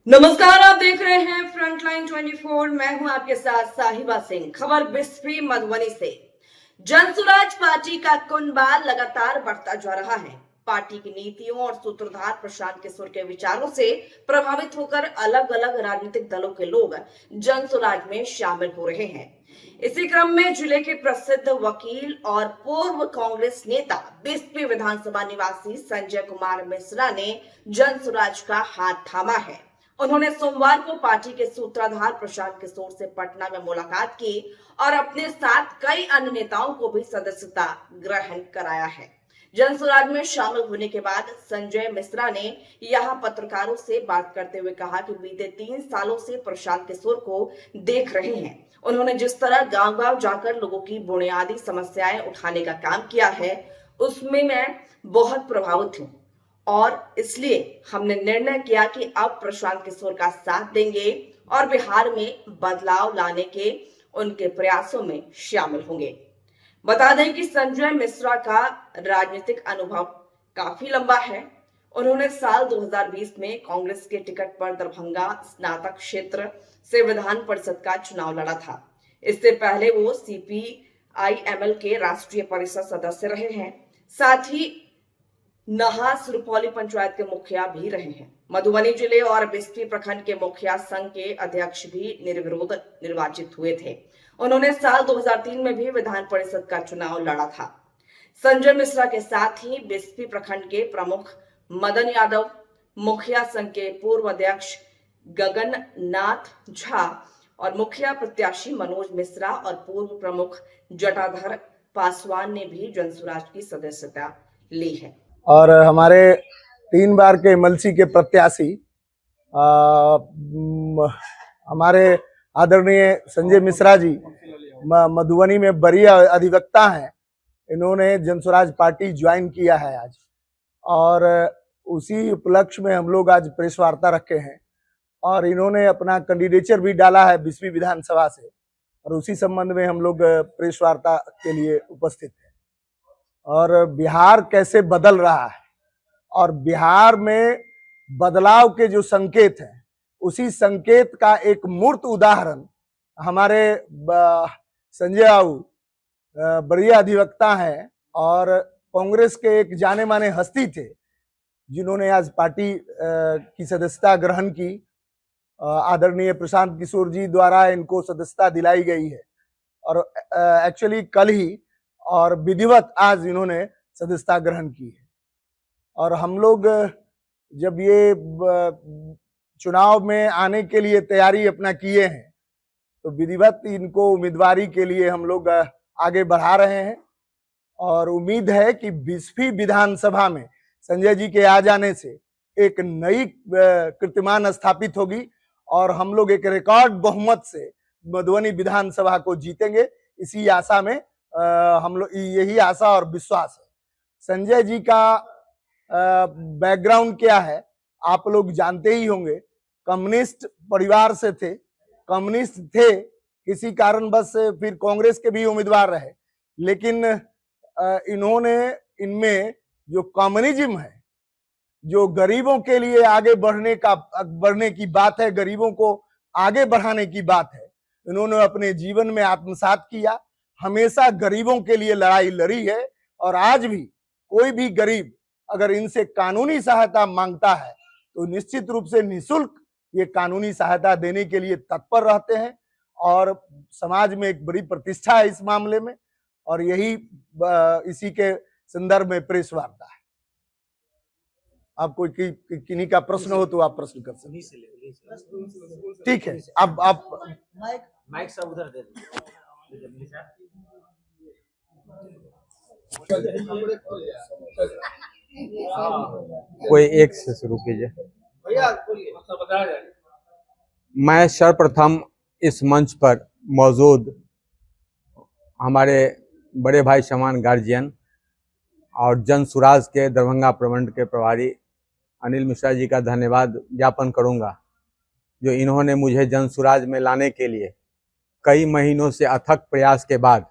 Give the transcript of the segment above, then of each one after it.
नमस्कार, आप देख रहे हैं फ्रंटलाइन 24। मैं हूं आपके साथ साहिबा सिंह। खबर बिस्फी मधुबनी से। जनसुराज पार्टी का कुनबा लगातार बढ़ता जा रहा है। पार्टी की नीतियों और सूत्रधार प्रशांत किशोर के विचारों से प्रभावित होकर अलग अलग राजनीतिक दलों के लोग जनसुराज में शामिल हो रहे हैं। इसी क्रम में जिले के प्रसिद्ध वकील और पूर्व कांग्रेस नेता बिस्फी विधानसभा निवासी संजय कुमार मिश्रा ने जनसुराज का हाथ थामा है। उन्होंने सोमवार को पार्टी के सूत्रधार प्रशांत किशोर से पटना में मुलाकात की और अपने साथ कई अन्य नेताओं को भी सदस्यता ग्रहण कराया है। जनसुराज में शामिल होने के बाद संजय मिश्रा ने यहां पत्रकारों से बात करते हुए कहा कि बीते 3 सालों से प्रशांत किशोर को देख रहे हैं। उन्होंने जिस तरह गांव-गांव जाकर लोगों की बुनियादी समस्याएं उठाने का काम किया है, उसमें मैं बहुत प्रभावित हूं और इसलिए हमने निर्णय किया कि अब प्रशांत किशोर का साथ देंगे और बिहार में बदलाव लाने के उनके प्रयासों में शामिल होंगे। बता दें कि संजय मिश्रा का राजनीतिक अनुभव काफी लंबा है। उन्होंने साल 2020 में कांग्रेस के टिकट पर दरभंगा स्नातक क्षेत्र से विधान परिषद का चुनाव लड़ा था। इससे पहले वो CPI-ML के राष्ट्रीय परिषद सदस्य रहे हैं। साथ ही नहास रुपौली पंचायत के मुखिया भी रहे हैं। मधुबनी जिले और बिस्फी प्रखंड के मुखिया संघ के अध्यक्ष भी निर्विरोध निर्वाचित हुए थे। उन्होंने साल 2003 में भी विधान परिषद का चुनाव लड़ा था। संजय मिश्रा के साथ ही बिस्फी प्रखंड के प्रमुख मदन यादव, मुखिया संघ के पूर्व अध्यक्ष गगन नाथ झा और मुखिया प्रत्याशी मनोज मिश्रा और पूर्व प्रमुख जटाधर पासवान ने भी जनसुराज की सदस्यता ली है। और हमारे 3 बार के एमएलसी के प्रत्याशी हमारे आदरणीय संजय मिश्रा जी मधुबनी में वरीय अधिवक्ता हैं। इन्होंने जनसुराज पार्टी ज्वाइन किया है आज, और उसी उपलक्ष्य में हम लोग आज प्रेस वार्ता रखे हैं और इन्होंने अपना कैंडिडेचर भी डाला है बिस्फी विधानसभा से, और उसी संबंध में हम लोग प्रेस वार्ता के लिए उपस्थित हैं। और बिहार कैसे बदल रहा है और बिहार में बदलाव के जो संकेत हैं, उसी संकेत का एक मूर्त उदाहरण हमारे संजय बाबू वरीय अधिवक्ता हैं और कांग्रेस के एक जाने माने हस्ती थे, जिन्होंने आज पार्टी की सदस्यता ग्रहण की। आदरणीय प्रशांत किशोर जी द्वारा इनको सदस्यता दिलाई गई है और एक्चुअली कल ही और विधिवत आज इन्होंने सदस्यता ग्रहण की है। और हम लोग जब ये चुनाव में आने के लिए तैयारी अपना किए हैं, तो विधिवत इनको उम्मीदवारी के लिए हम लोग आगे बढ़ा रहे हैं और उम्मीद है कि बिस्फी विधानसभा में संजय जी के आ जाने से एक नई कीर्तिमान स्थापित होगी और हम लोग एक रिकॉर्ड बहुमत से मधुबनी विधानसभा को जीतेंगे। इसी आशा में हम लोग, यही आशा और विश्वास है। संजय जी का बैकग्राउंड क्या है आप लोग जानते ही होंगे। कम्युनिस्ट परिवार से थे, कम्युनिस्ट थे, किसी कारणवश से फिर कांग्रेस के भी उम्मीदवार रहे, लेकिन इन्होंने इनमें जो कम्युनिज्म है, जो गरीबों के लिए आगे बढ़ने की बात है, गरीबों को आगे बढ़ाने की बात है, इन्होंने अपने जीवन में आत्मसात किया। हमेशा गरीबों के लिए लड़ाई लड़ी है और आज भी कोई भी गरीब अगर इनसे कानूनी सहायता मांगता है तो निश्चित रूप से निःशुल्क ये कानूनी सहायता देने के लिए तत्पर रहते हैं और समाज में एक बड़ी प्रतिष्ठा है इस मामले में, और यही इसी के संदर्भ में प्रेस वार्ता है। आप कोई किन्हीं का प्रश्न हो तो आप प्रश्न कर सकते हैं। ठीक है, अब आप माइक सब उधर दे कोई एक से शुरू कीजिए। मैं सर्वप्रथम इस मंच पर मौजूद हमारे बड़े भाई समान गार्जियन और जनसुराज के दरभंगा प्रमंड के प्रभारी अनिल मिश्रा जी का धन्यवाद ज्ञापन करूंगा, जो इन्होंने मुझे जनसुराज में लाने के लिए कई महीनों से अथक प्रयास के बाद,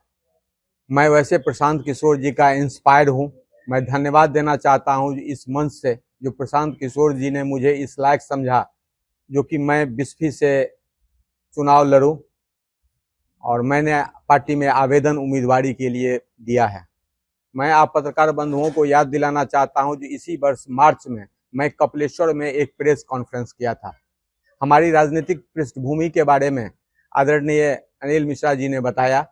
मैं वैसे प्रशांत किशोर जी का इंस्पायर्ड हूं। मैं धन्यवाद देना चाहता हूं इस मंच से, जो प्रशांत किशोर जी ने मुझे इस लायक समझा जो कि मैं बिस्फी से चुनाव लड़ूं, और मैंने पार्टी में आवेदन उम्मीदवारी के लिए दिया है। मैं आप पत्रकार बंधुओं को याद दिलाना चाहता हूं जो इसी वर्ष मार्च में मैं कपिलेश्वर में एक प्रेस कॉन्फ्रेंस किया था। हमारी राजनीतिक पृष्ठभूमि के बारे में आदरणीय अनिल मिश्रा जी ने बताया।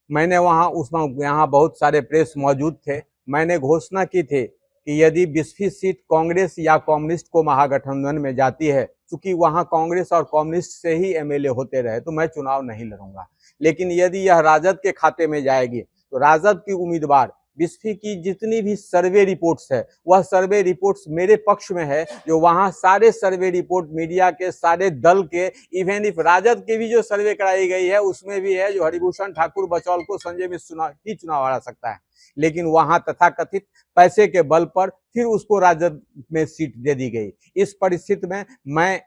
मैंने यहाँ बहुत सारे प्रेस मौजूद थे। मैंने घोषणा की थी कि यदि बिस्फी सीट कांग्रेस या कम्युनिस्ट को महागठबंधन में जाती है, चूंकि वहां कांग्रेस और कम्युनिस्ट से ही एमएलए होते रहे, तो मैं चुनाव नहीं लड़ूंगा। लेकिन यदि यह राजद के खाते में जाएगी तो राजद की उम्मीदवार बिस्फी की जितनी भी सर्वे रिपोर्ट्स है, वह सर्वे रिपोर्ट्स मेरे पक्ष में है। जो वहां सारे सर्वे रिपोर्ट मीडिया के सारे दल के, इवन इफ राजद के भी जो सर्वे कराई गई है उसमें भी है जो हरिभूषण ठाकुर बचौल को संजय मिश्रा ही चुनाव हरा सकता है। लेकिन वहां तथाकथित पैसे के बल पर फिर उसको राजद में सीट दे दी गई। इस परिस्थिति में मैं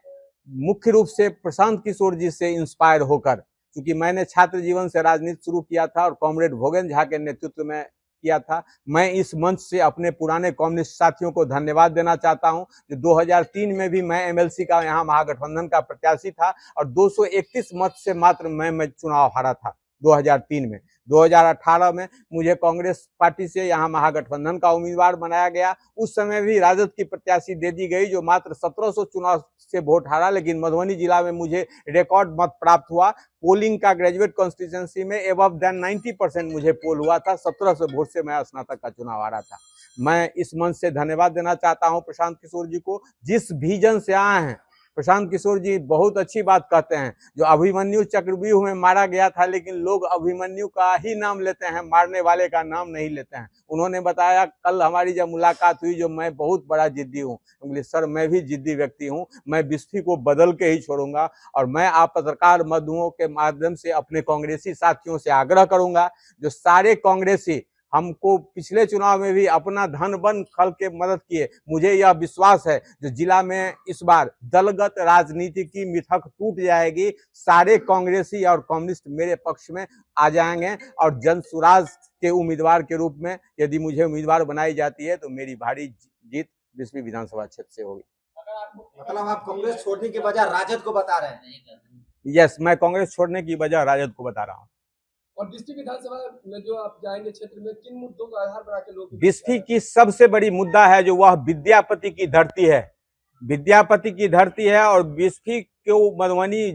मुख्य रूप से प्रशांत किशोर जी से इंस्पायर होकर, क्योंकि मैंने छात्र जीवन से राजनीति शुरू किया था और कॉमरेड भोगेन झा के नेतृत्व में किया था, मैं इस मंच से अपने पुराने कम्युनिस्ट साथियों को धन्यवाद देना चाहता हूं। जो 2003 में भी मैं एमएलसी का यहाँ महागठबंधन का प्रत्याशी था और 231 मत से मात्र मैं चुनाव हारा था 2003 में। 2018 में मुझे कांग्रेस पार्टी से यहाँ महागठबंधन का उम्मीदवार बनाया गया। उस समय भी राजद की प्रत्याशी दे दी गई जो मात्र 1700 चुनाव से वोट हारा, लेकिन मधुबनी जिला में मुझे रिकॉर्ड मत प्राप्त हुआ। पोलिंग का ग्रेजुएट कॉन्स्टिट्यूंसी में एबव देन 90% मुझे पोल हुआ था। 1700 वोट से मैं स्नातक का चुनाव हारा था। मैं इस मंच से धन्यवाद देना चाहता हूं प्रशांत किशोर जी को, जिस विजन से आए हैं। प्रशांत किशोर जी बहुत अच्छी बात कहते हैं। जो अभिमन्यु चक्रव्यूह में मारा गया था, लेकिन लोग अभिमन्यु का ही नाम लेते हैं, मारने वाले का नाम नहीं लेते हैं। उन्होंने बताया, कल हमारी जब मुलाकात हुई, जो मैं बहुत बड़ा जिद्दी हूँ। बोले सर मैं भी जिद्दी व्यक्ति हूँ, मैं बिस्फी को बदल के ही छोड़ूंगा। और मैं आप पत्रकार बंधुओं के माध्यम से अपने कांग्रेसी साथियों से आग्रह करूंगा, जो सारे कांग्रेसी हमको पिछले चुनाव में भी अपना धन बन खल के मदद किए, मुझे यह विश्वास है जो जिला में इस बार दलगत राजनीति की मिथक टूट जाएगी। सारे कांग्रेसी और कम्युनिस्ट मेरे पक्ष में आ जाएंगे और जनसुराज के उम्मीदवार के रूप में यदि मुझे उम्मीदवार बनाई जाती है तो मेरी भारी जीत बिस्फी विधानसभा क्षेत्र से होगी। मतलब आप कांग्रेस छोड़ने की वजह राजद को बता रहे हैं? यस, मैं कांग्रेस छोड़ने की वजह राजद को बता रहा हूँ। और बिस्फी विधानसभा में जो आप जाएंगे क्षेत्र में, किन मुद्दों का आधार बना के लोग? बिस्फी की सबसे बड़ी मुद्दा है जो वह विद्यापति की धरती है। विद्यापति की धरती है और बिस्फी को, मधुबनी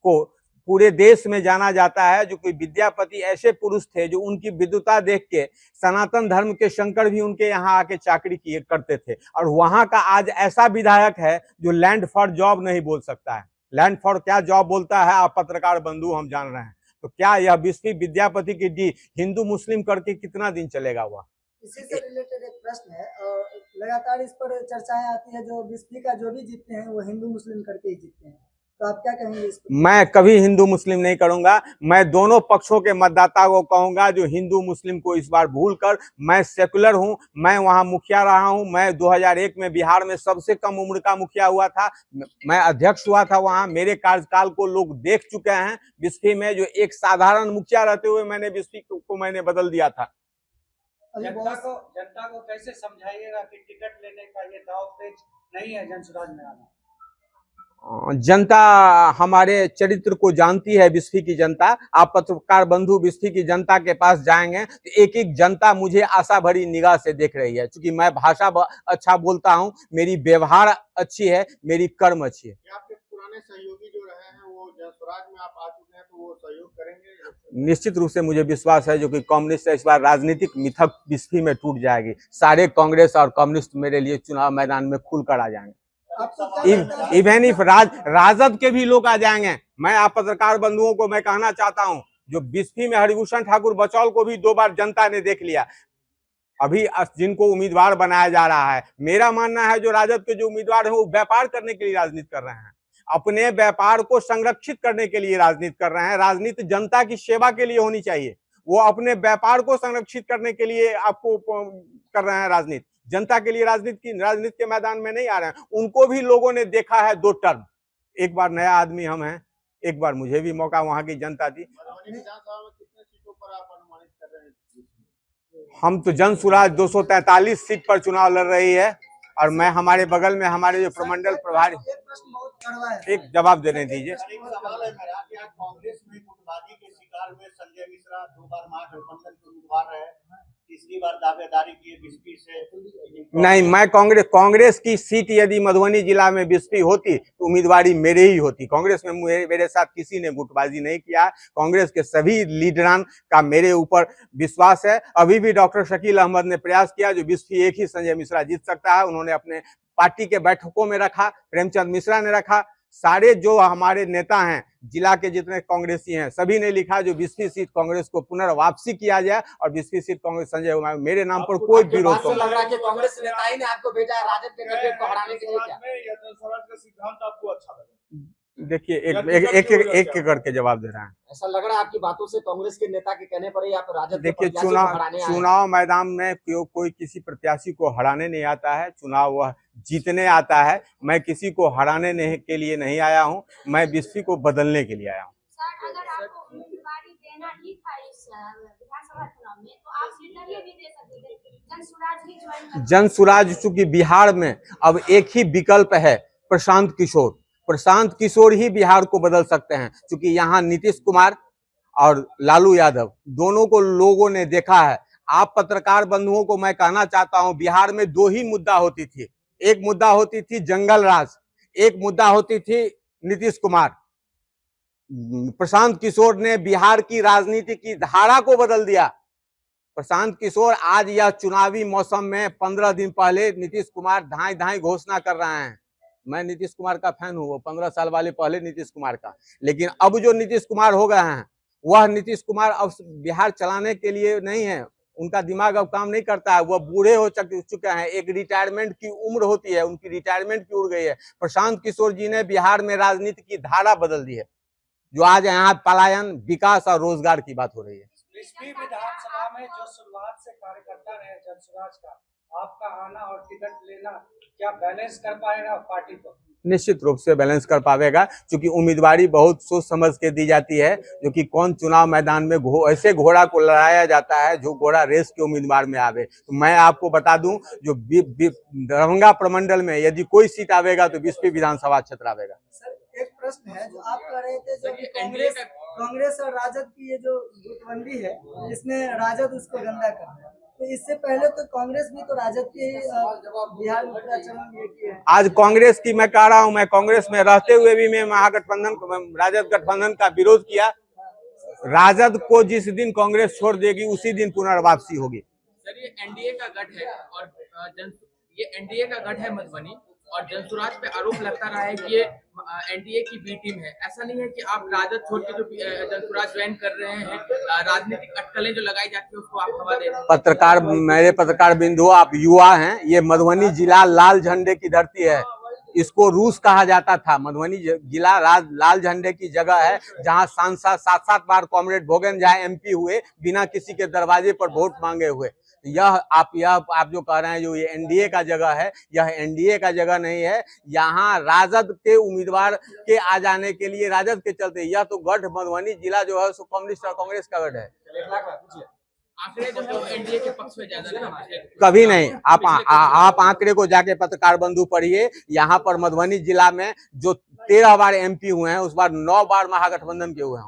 को पूरे देश में जाना जाता है। जो कोई विद्यापति ऐसे पुरुष थे जो उनकी विद्वता देख के सनातन धर्म के शंकर भी उनके यहाँ आके चाकरी किए करते थे। और वहां का आज ऐसा विधायक है जो लैंड फॉर जॉब नहीं बोल सकता है। लैंड फॉर क्या जॉब बोलता है आप पत्रकार बंधु हम जान रहे हैं। तो क्या यह बिस्फी विद्यापति की डी हिंदू मुस्लिम करके कितना दिन चलेगा? हुआ इसी से रिलेटेड एक प्रश्न है और लगातार इस पर चर्चाएं आती है, जो बिस्फी का जो भी जीतते हैं वो हिंदू मुस्लिम करके ही जीतते हैं, तो आप क्या कहेंगे इस पर? मैं कभी हिंदू मुस्लिम नहीं करूंगा। मैं दोनों पक्षों के मतदाता को कहूंगा जो हिंदू मुस्लिम को इस बार भूलकर, मैं सेकुलर हूं, मैं वहां मुखिया रहा हूं। मैं 2001 में बिहार में सबसे कम उम्र का मुखिया हुआ था, मैं अध्यक्ष हुआ था वहां। मेरे कार्यकाल को लोग देख चुके हैं। बिस्फी में जो एक साधारण मुखिया रहते हुए मैंने बिस्फी को मैंने बदल दिया था। जनता को कैसे समझाइएगा कि टिकट लेने का ये दाव पेच नहीं है जनसुराज में आना? जनता हमारे चरित्र को जानती है। बिस्फी की जनता, आप पत्रकार बंधु बिस्फी की जनता के पास जाएंगे तो एक एक जनता मुझे आशा भरी निगाह से देख रही है, क्योंकि मैं भाषा अच्छा बोलता हूं, मेरी व्यवहार अच्छी है, मेरी कर्म अच्छी है। आपके पुराने सहयोगी जो रहे हैं वो जनसुराज में आप आ चुके हैं, तो वो सहयोग करेंगे? निश्चित रूप से मुझे विश्वास है जो कि कम्युनिस्ट इस बार राजनीतिक मिथक बिस्फी में टूट जाएगी। सारे कांग्रेस और कम्युनिस्ट मेरे लिए चुनाव मैदान में खुलकर आ जाएंगे। इवन इफ राजद के भी लोग आ जाएंगे। मैं आप पत्रकार बंधुओं को मैं कहना चाहता हूं, जो बिस्फी में हरिभूषण ठाकुर बचौल को भी 2 बार जनता ने देख लिया। अभी जिनको उम्मीदवार बनाया जा रहा है, मेरा मानना है जो राजद के जो उम्मीदवार हैं वो व्यापार करने के लिए राजनीति कर रहे हैं, अपने व्यापार को संरक्षित करने के लिए राजनीति कर रहे हैं। राजनीति जनता की सेवा के लिए होनी चाहिए। वो अपने व्यापार को संरक्षित करने के लिए आपको कर रहे हैं राजनीति। जनता के लिए राजनीति के मैदान में नहीं आ रहे हैं। उनको भी लोगों ने देखा है 2 टर्म। एक बार नया आदमी हम हैं, एक बार मुझे भी मौका वहां की जनता दी। विधानसभा में कितने सीटों पर आप अनुमानित कर रहे हैं? हम तो जनसुराज 243 सीट पर चुनाव लड़ रही है और मैं हमारे बगल में हमारे जो प्रमंडल प्रभारी। एक प्रश्न बहुत करवा है। एक जवाब देने दीजिए। एक सवाल है मेरा कि आज कांग्रेस में गुटबाजी के शिकार हुए संजय मिश्रा 2 बार महागठबंधन के उम्मीदवार रहे, तीसरी बार दावेदारी किए बिस्फी से। नहीं, मैं कांग्रेस की सीट यदि मधुबनी जिला में बिस्फी होती तो उम्मीदवारी मेरे ही होती। कांग्रेस में मेरे साथ किसी ने गुटबाजी नहीं किया। कांग्रेस के सभी लीडरान का मेरे ऊपर विश्वास है। अभी भी डॉक्टर शकील अहमद ने प्रयास किया, जो बिस्फी एक ही संजय मिश्रा जीत सकता है, उन्होंने अपने पार्टी के बैठकों में रखा, प्रेमचंद मिश्रा ने रखा। सारे जो हमारे नेता हैं, जिला के जितने कांग्रेसी हैं, सभी ने लिखा जो बिस्फी सीट कांग्रेस को पुनर्वापसी किया जाए और बिस्फी सीट कांग्रेस संजय मेरे नाम पर कोई विरोध तो लग रहा है कि कांग्रेस नेता ही ने आपको भेजा है राजद के कैंडिडेट को हराने के लिए क्या? स्वराज का सिद्धांत आपको अच्छा लगा? देखिए, एक करके जवाब दे रहे हैं। ऐसा लग रहा है आपकी बातों से कांग्रेस के नेता के कहने पर ही आप राजद के देखिए, प्रत्याशी को हराने आए हैं। चुनाव मैदान में कोई किसी प्रत्याशी को हराने नहीं आता है, चुनाव वह जीतने आता है। मैं किसी को हराने के लिए नहीं आया हूं, मैं बिस्फी को बदलने के लिए आया हूं। सर, अगर आपको उम्मीदवारी देना ही था इस विधानसभा चुनाव में तो आप इंटरव्यू भी दे सकते थे, जनसुराज ही ज्वाइन कर। जनसुराज, चूंकि बिहार में अब एक ही विकल्प है, प्रशांत किशोर। प्रशांत किशोर ही बिहार को बदल सकते हैं, क्योंकि यहाँ नीतीश कुमार और लालू यादव दोनों को लोगों ने देखा है। आप पत्रकार बंधुओं को मैं कहना चाहता हूं, बिहार में 2 ही मुद्दा होती थी। एक मुद्दा होती थी जंगल राज, एक मुद्दा होती थी नीतीश कुमार। प्रशांत किशोर ने बिहार की राजनीति की धारा को बदल दिया। प्रशांत किशोर आज यह चुनावी मौसम में 15 दिन पहले नीतीश कुमार धाई घोषणा कर रहे हैं। मैं नीतीश कुमार का फैन हूँ, वो 15 साल वाले पहले नीतीश कुमार का। लेकिन अब जो नीतीश कुमार हो गए हैं, वह नीतीश कुमार अब बिहार चलाने के लिए नहीं है। उनका दिमाग अब काम नहीं करता है, वह बूढ़े हो चुके हैं। एक रिटायरमेंट की उम्र होती है, उनकी रिटायरमेंट की उड़ गई है। प्रशांत किशोर जी ने बिहार में राजनीति की धारा बदल दी है, जो आज यहाँ पलायन, विकास और रोजगार की बात हो रही है। बिस्फी विधानसभा में जो शुरुआत से कार्यकर्ता रहे जनसुराज का, आपका आना और टिकट लेना क्या बैलेंस कर पाएगा पार्टी को? निश्चित रूप से बैलेंस कर पाएगा, क्योंकि उम्मीदवारी बहुत सोच समझ के दी जाती है, जो कि कौन चुनाव मैदान में ऐसे घोड़ा को लड़ाया जाता है जो घोड़ा रेस के उम्मीदवार में आवे। तो मैं आपको बता दूं, जो दरभंगा प्रमंडल में यदि कोई सीट आवेगा तो बिस्फी विधानसभा क्षेत्र आवेगा। सर, एक प्रश्न है जो आप कह रहे थे, जो कांग्रेस और राजद की ये जो गुटबंदी है, इसमें राजद उसको गंदा कर रहा है, तो इससे पहले तो कांग्रेस भी तो राजद के बिहार में प्रचलन ये किया है। आज कांग्रेस की मैं कह रहा हूं, मैं कांग्रेस में रहते हुए भी मैं महागठबंधन, राजद गठबंधन का विरोध किया। राजद को जिस दिन कांग्रेस छोड़ देगी उसी दिन पुनर्वापसी होगी। सर, ये एनडीए का गठ है और ये एनडीए का गठ है मधुबनी, और जनसुराज पे आरोप लगता रहा है कि ये एनडीए की बी टीम है। ऐसा नहीं है कि आप राजद छोड़ के जो जनसुराज ज्वाइन कर रहे हैं, राजनीतिक अटकलें जो लगाई जाती है उसको आप हवा दे रहे हैं। पत्रकार, मेरे पत्रकार बिंदु, आप युवा हैं। ये मधुबनी जिला लाल झंडे की धरती है, इसको रूस कहा जाता था। मधुबनी जिला लाल झंडे की जगह है, जहां सांसद 7-7 बार कॉमरेड भोगन जहाँ एमपी हुए बिना किसी के दरवाजे पर वोट मांगे हुए। यह आप जो कह रहे हैं जो ये एनडीए का जगह है, यह एनडीए का जगह नहीं है। यहाँ राजद के उम्मीदवार के आ जाने के लिए, राजद के चलते, यह तो गढ़ मधुबनी जिला जो है सो कम्युनिस्ट और कांग्रेस का गढ़ है। आंकड़े जो है वो एनडीए के पक्ष में ज्यादा है। कभी नहीं। आप आंकड़े को जाके पत्रकार बंधु पढ़िए। यहाँ पर मधुबनी जिला में जो 13 बार एमपी हुए हैं, उस बार 9 बार महागठबंधन के हुए हैं।